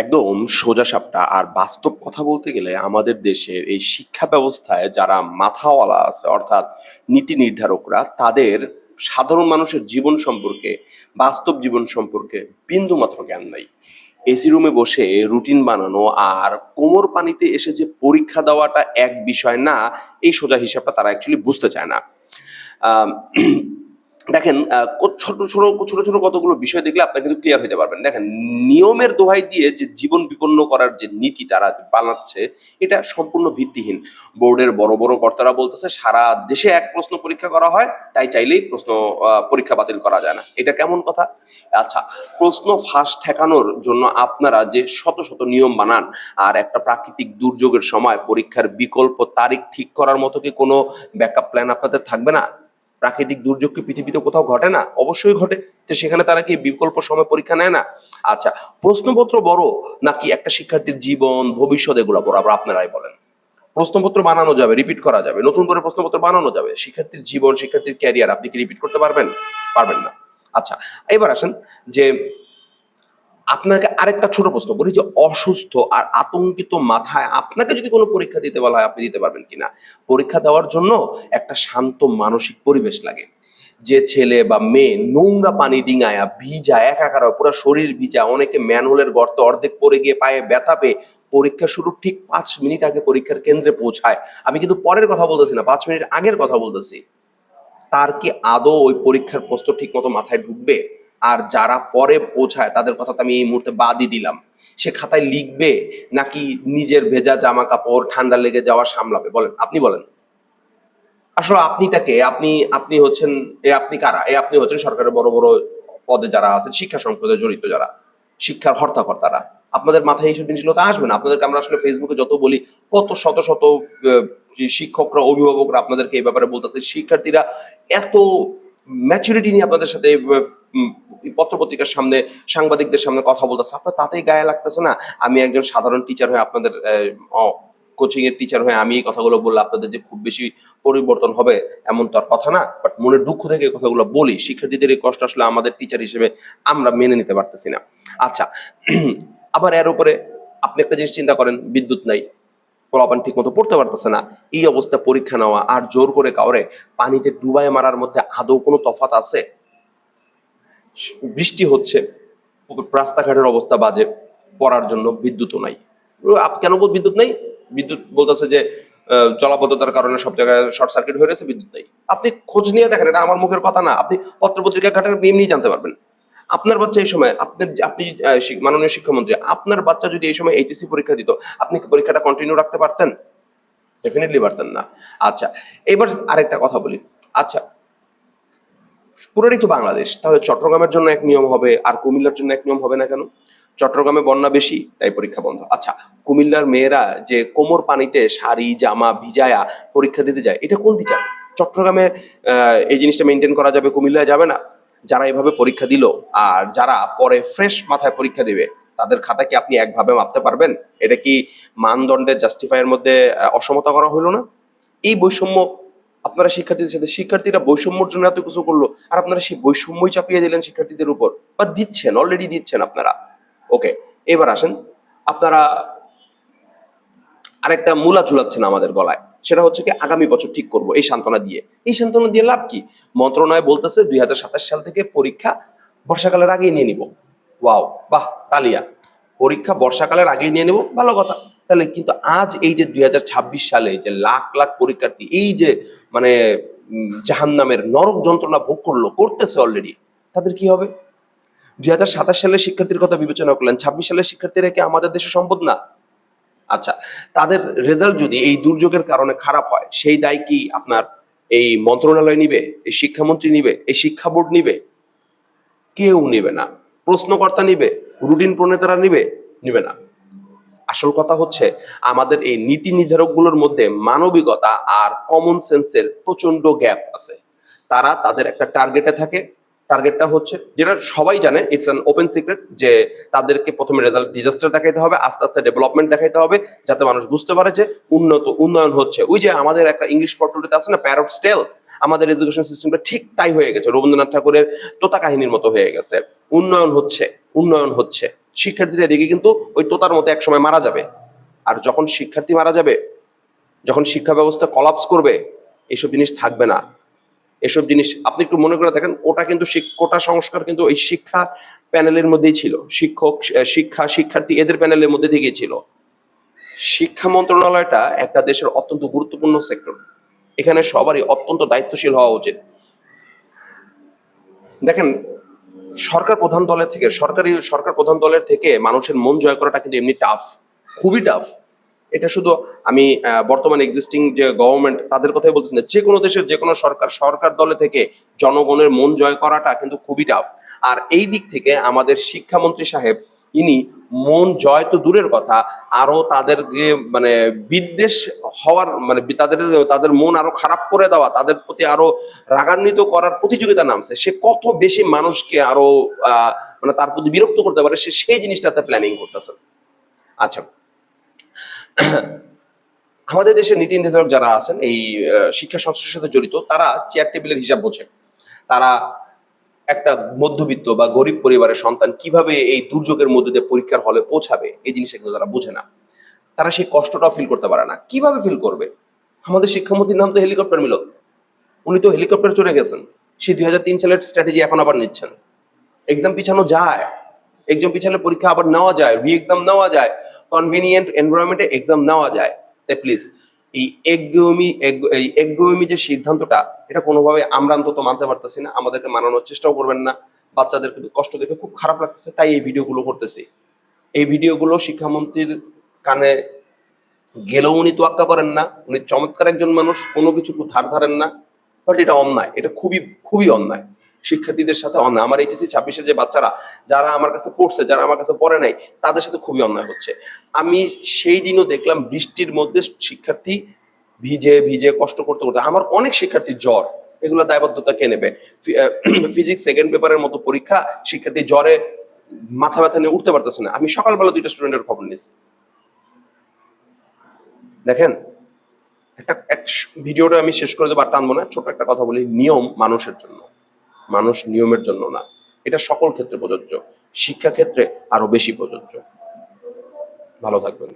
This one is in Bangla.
একদম সোজাসাপটা। আর বাস্তব কথা বলতে গেলে আমাদের দেশের এই শিক্ষা ব্যবস্থায় যারা মাথাওয়ালা আছে অর্থাৎ নীতি নির্ধারকরা তাদের সাধারণ মানুষের জীবন সম্পর্কে, বাস্তব জীবন সম্পর্কে বিন্দুমাত্র জ্ঞান নাই। এসি রুমে বসে রুটিন বানানো আর কোমর পানিতে এসে যে পরীক্ষা দেওয়াটা এক বিষয় না, এই সোজা হিসাবটা তারা অ্যাকচুয়ালি বুঝতে চায় না। আম দেখেন ছোট ছোট কতগুলো বিষয় দেখলে আপনারা কিন্তু ক্লিয়ার হইতে পারবেন। দেখেন, নিয়মের দোহাই দিয়ে যে জীবন বিপন্ন করার যে নীতি তারা বানাচ্ছে, এটা সম্পূর্ণ ভিত্তিহীন। বোর্ডের বড় বড় কর্তারা বলতেছে সারা দেশে এক প্রশ্ন পরীক্ষা করা হয়, তাই চাইলেই প্রশ্ন পরীক্ষা বাতিল করা যায় না। এটা কেমন কথা? আচ্ছা, প্রশ্ন ফাঁস ঠেকানোর জন্য আপনারা যে শত শত নিয়ম বানান, আর একটা প্রাকৃতিক দুর্যোগের সময় পরীক্ষার বিকল্প তারিখ ঠিক করার মতো কি কোনো ব্যাকআপ প্ল্যান আপনাদের থাকবে না? প্রাকৃতিক দুর্যোগ কি পৃথিবীতে কোথাও ঘটে না? অবশ্যই ঘটে। তো সেখানে তারা কি বিকল্প সময় পরীক্ষা নেয় না? আচ্ছা, প্রশ্নপত্র বড় নাকি একটা শিক্ষার্থীর জীবন, ভবিষ্যৎ এগুলা বড়? আবার আপনারাই বলেন। প্রশ্নপত্র বানানো যাবে, রিপিট করা যাবে, নতুন করে প্রশ্নপত্র বানানো যাবে। শিক্ষার্থীর জীবন, শিক্ষার্থীর ক্যারিয়ার আপনি কি রিপিট করতে পারবেন? পারবেন না। আচ্ছা, এবার আসেন যে আপনাকে আরেকটা ছোট প্রশ্ন করি যে অসুস্থ আর আতঙ্কিত মাথায় আপনাকে যদি কোনো পরীক্ষা দিতে বলা হয়, আপনি দিতে পারবেন কিনা? পরীক্ষা দেওয়ার জন্য একটা শান্ত মানসিক পরিবেশ লাগে। যে ছেলে বা মেয়ে নোংরা পানি ডিঙায়া ভিজা একাকার হয়, পুরো শরীর ভিজা, অনেকে ম্যানহোলের গর্তে অর্ধেক পড়ে গিয়ে পায়ে ব্যথা পেয়ে পরীক্ষা শুরুর ঠিক 5 মিনিট আগে পরীক্ষার কেন্দ্রে পৌঁছায়। আমি কিন্তু পরের কথা বলতেছি না, 5 মিনিট আগের কথা বলতেছি। তার কি আদৌ ওই পরীক্ষার প্রশ্ন ঠিক মতো মাথায় ঢুকবে? আর যারা পরে পৌঁছায় তাদের কথা তো আমি এই মুহূর্তে বাদই দিলাম। সে খাতায় লিখবে নাকি নিজের ভেজা জামা কাপড় ঠান্ডা লেগে যাওয়া সামলাবে? বলেন, আপনি বলেন। আসলে আপনিটাকে আপনি আপনি হচ্ছেন আপনি কারা? আপনি হচ্ছেন সরকারের বড় বড় পদে যারা আছেন, শিক্ষা সংসদে জড়িত যারা, শিক্ষার হর্তাকর্তারা। আপনাদের মাথায় এইসব জিনিসগুলো তো আসবে না। আপনাদেরকে আমরা আসলে ফেসবুকে যত বলি, কত শত শত শিক্ষকরা, অভিভাবকরা আপনাদেরকে এই ব্যাপারে বলতেছে। শিক্ষার্থীরা এত ম্যাচুরিটি নিয়ে আপনাদের সাথে পত্র-পত্রিকার সামনে, সাংবাদিকদের সামনে কথা বলতেছে। আপনার তাতেই গায়ে লাগতেছে না? আমি একজন সাধারণ টিচার হয়ে আপনাদের কোচিং এর টিচার হয়ে আমি এই কথাগুলো বললে আপনাদের যে খুব বেশি পরিবর্তন হবে এমন তো আর কথা না। বাট মনের দুঃখ থেকে এই কথাগুলো বলি। শিক্ষার্থীদের এই কষ্ট আসলে আমাদের টিচার হিসেবে আমরা মেনে নিতে পারতেছি না। আচ্ছা, আবার এর উপরে আপনি একটা জিনিস চিন্তা করেন, বিদ্যুৎ নাই। পোলাপান ঠিক মতো পড়তে পারতেছে না। এই অবস্থা পরীক্ষা নেওয়া আর জোর করে কাউরে পানিতে ডুবায়ে মারার মধ্যে আদৌ কোনো তফাৎ আছে? বৃষ্টি হচ্ছে, রাস্তাঘাটের অবস্থা বাজে, পড়ার জন্য বিদ্যুৎও নাই। কেন বিদ্যুৎ নাই? বিদ্যুৎ বলতেছে যে জলাবদ্ধতার কারণে সব জায়গায় শর্ট সার্কিট হয়ে গেছে, বিদ্যুৎ নাই। আপনি খোঁজ নিয়ে দেখেন, এটা আমার মুখের কথা না। আপনি পত্র-পত্রিকা ঘাটেন, এমনিই জানতে পারবেন। আপনার বাচ্চা এই সময় আপনি মাননীয় শিক্ষামন্ত্রী, আপনার বাচ্চা যদি এই সময় এইচএসসি পরীক্ষা দিত, আপনি কি পরীক্ষাটা কন্টিনিউ রাখতে পারতেন? ডেফিনিটলি পারতেন না। আচ্ছা, এবার আরেকটা কথা বলি। আচ্ছা, পুরোটাই তো বাংলাদেশ। তাহলে চট্টগ্রামের জন্য এক নিয়ম হবে আর কুমিল্লার জন্য এক নিয়ম হবে না কেন? চট্টগ্রামে বন্যা বেশি, তাই পরীক্ষা বন্ধ। আচ্ছা, কুমিল্লার মেয়েরা যে কোমর পানিতে শাড়ি জামা ভিজায়া পরীক্ষা দিতে যায়, এটা কোন বিচার? চট্টগ্রামে এই জিনিসটা মেনটেন করা যাবে, কুমিল্লায় যাবে না? যারা এভাবে পরীক্ষা দিল আর যারা পরে ফ্রেশ মাথায় পরীক্ষা দিবে, তাদের খাতা কি আপনি একভাবে মাপতে পারবেন? এটা কি মানদণ্ডের জাস্টিফাইয়ের মধ্যে অসমতা করা হইল না? এই বৈষম্য আপনারা শিক্ষার্থীদের সাথে, শিক্ষার্থীরা বৈষম্যর জন্য এত কিছু করলো আর আপনারা সেই বৈষম্যই চাপিয়ে দিলেন শিক্ষার্থীদের উপর, বা দিচ্ছেন, অলরেডি দিচ্ছেন আপনারা। ওকে, এবার আসেন, আপনারা আরেকটা মূলা ঝুলাচ্ছেন আমাদের গলায়। সেটা হচ্ছে কি আগামী বছর ঠিক করব এই সান্ত্বনা দিয়ে। এই সান্ত্বনা দিয়ে লাভ কি? মন্ত্রণালয় বলতেছে 2027 সাল থেকে পরীক্ষা বর্ষাকালের আগেই নিয়ে নিব। ওয়াও, বাহ, তালিয়া। পরীক্ষা বর্ষাকালের আগেই নিয়ে নেব, ভালো কথা। তাহলে কিন্তু আজ এই যে 2026 সালে যে লাখ লাখ পরীক্ষার্থী এই যে মানে জাহান্নামের নরক যন্ত্রণা ভোগ করতেছে অলরেডি, তাদের কি হবে? 2027 সালের শিক্ষার্থীর কথা বিবেচনা করলেন, 26 সালের শিক্ষার্থীরা কি আমাদের দেশে সম্পদ না? আচ্ছা, তাদের রেজাল্ট যদি এই দুর্যোগের কারণে খারাপ হয়, সেই দায় কি আপনার এই মন্ত্রণালয় নিবে, এই শিক্ষামন্ত্রী নিবে, এই শিক্ষা বোর্ড নিবে? কেউ নিবে না। প্রশ্নকর্তা নিবে, রুটিন প্রণেতারা নিবে? নিবে না। আসল কথা হচ্ছে আমাদের এই নীতি নির্ধারকগুলোর মধ্যে মানবিকতা আর কমন সেন্সের প্রচন্ড গ্যাপ আছে। তারা তাদের একটা টার্গেটে থাকে। টার্গেটটা হচ্ছে, যেটা সবাই জানে, ইটস অ্যান ওপেন সিক্রেট, যে তাদেরকে প্রথমে রেজাল্ট ডিজাস্টার দেখাইতে হবে, আস্তে আস্তে ডেভেলপমেন্ট দেখাইতে হবে, যাতে মানুষ বুঝতে পারে যে উন্নয়ন হচ্ছে। ওই যে আমাদের একটা ইংলিশ পট্টলিতে আছে না, প্যারট স্টেল, আমাদের এডুকেশন সিস্টেমটা ঠিক তাই হয়ে গেছে, রবীন্দ্রনাথ ঠাকুরের তোতা কাহিনীর মতো হয়ে গেছে। উন্নয়ন হচ্ছে, উন্নয়ন হচ্ছে, শিক্ষার্থীরা এদিকে কিন্তু ওই তোতার মতো একসময় মারা যাবে। আর যখন শিক্ষার্থী মারা যাবে, যখন শিক্ষা ব্যবস্থা কলাপস করবে, এসব জিনিস থাকবে না। এসব জিনিস আপনি একটু মনে করে দেখেন, কোটা কিন্তু কোটা সংস্কার কিন্তু এই শিক্ষা প্যানেলের মধ্যেই ছিল। শিক্ষার্থী এদের প্যানেলের মধ্যে থেকেই ছিল। শিক্ষা মন্ত্রণালয়টা একটা দেশের অত্যন্ত গুরুত্বপূর্ণ সেক্টর। এখানে সবারই অত্যন্ত দায়িত্বশীল হওয়া উচিত। দেখেন, সরকার প্রধান দলের থেকে মানুষের মন জয় করাটা কিন্তু এমনি টাফ, খুবই টাফ। এটা শুধু আমি বর্তমান এক্সিস্টিং যে গভর্নমেন্ট তাদের কথাই বলছি না, যে কোনো দেশের যে কোনো সরকার দলে থেকে জনগণের মন জয় করাটা কিন্তু খুবই টাফ। আর এই দিক থেকে আমাদের শিক্ষামন্ত্রী সাহেব, ইনি মন জয় তো দূরের কথা, আরো তাদেরকে মানে বিদ্বেষ হওয়ার মানে তাদের মন আরো খারাপ করে দেওয়া, তাদের প্রতি আরো রাগান্বিত করার প্রতিযোগিতা নামছে। সে কত বেশি মানুষকে আরো মানে তার প্রতি বিরক্ত করতে পারে, সে সেই জিনিসটাতে প্ল্যানিং করতেছে। আচ্ছা, আমাদের দেশের নীতি নির্ধারক যারা আছেন এই শিক্ষা সংস্থার সাথে জড়িত, তারা চেয়ার টেবিলের হিসাব বোঝে। তারা একটা মধ্যবিত্ত বা গরিব পরিবারের সন্তান কিভাবে এই দুর্যোগের মধ্যে দিয়ে পরীক্ষার হলে পৌঁছাবে, এই জিনিসটা কিন্তু তারা বোঝে না। তারা সেই কষ্টটাও ফিল করতে পারে না। কিভাবে ফিল করবে? আমাদের শিক্ষামন্ত্রীর নাম তো হেলিকপ্টার মিলন। উনি তো হেলিকপ্টার চড়ে গেছেন। সেই 2003 সালের স্ট্র্যাটেজি এখন আবার নিচ্ছেন। এক্সাম পিছানো যায়, এক্সাম পিছালে পরীক্ষা আবার নেওয়া যায়, রি এক্সাম নেওয়া যায়, কনভিনিয়েন্ট এনভায়রনমেন্টে এক্সাম নেওয়া যায়। তাই প্লিজ এই একগুঁয়েমি যে সিদ্ধান্তটা, এটা কোনোভাবে আমরা অন্তত মানতে পারতেছি না। আমাদেরকে মানানোর চেষ্টাও করবেন না। বাচ্চাদের কিন্তু কষ্ট দেখে খুব খারাপ লাগতেছে, তাই এই ভিডিওগুলো করতেছি। এই ভিডিওগুলো শিক্ষামন্ত্রীর কানে গেলেও উনি তোয়াক্কা করেন না। উনি চমৎকার একজন মানুষ, কোনো কিছু ধার ধারেন না। বাট এটা অন্যায়, এটা খুবই খুবই অন্যায়। শিক্ষার্থীদের সাথে অন্যায়। আমার এইচএসসি 26-এর যে বাচ্চারা, যারা আমার কাছে পড়ছে, যারা আমার কাছে পড়ে নাই, তাদের সাথে খুবই অন্যায় হচ্ছে। আমি সেই দিনও দেখলাম বৃষ্টির মধ্যে শিক্ষার্থী ভিজে ভিজে কষ্ট করতে করতে, আমার অনেক শিক্ষার্থীর জ্বর, এগুলো দায়বদ্ধতা কে নেবে? ফিজিক্স সেকেন্ড পেপারের মতো পরীক্ষা, শিক্ষার্থী জ্বরে মাথা ব্যথা নিয়ে উঠতে পারতেছে না। আমি সকালবেলা 2টা স্টুডেন্টের খবর নিয়েছি। দেখেন, ভিডিওটা আমি শেষ করে দেবো, আর টানবো না। ছোট একটা কথা বলি, নিয়ম মানুষের জন্য, মানুষ নিয়মের জন্য না। এটা সকল ক্ষেত্রে প্রযোজ্য, শিক্ষা ক্ষেত্রে আরো বেশি প্রযোজ্য। ভালো থাকবেন।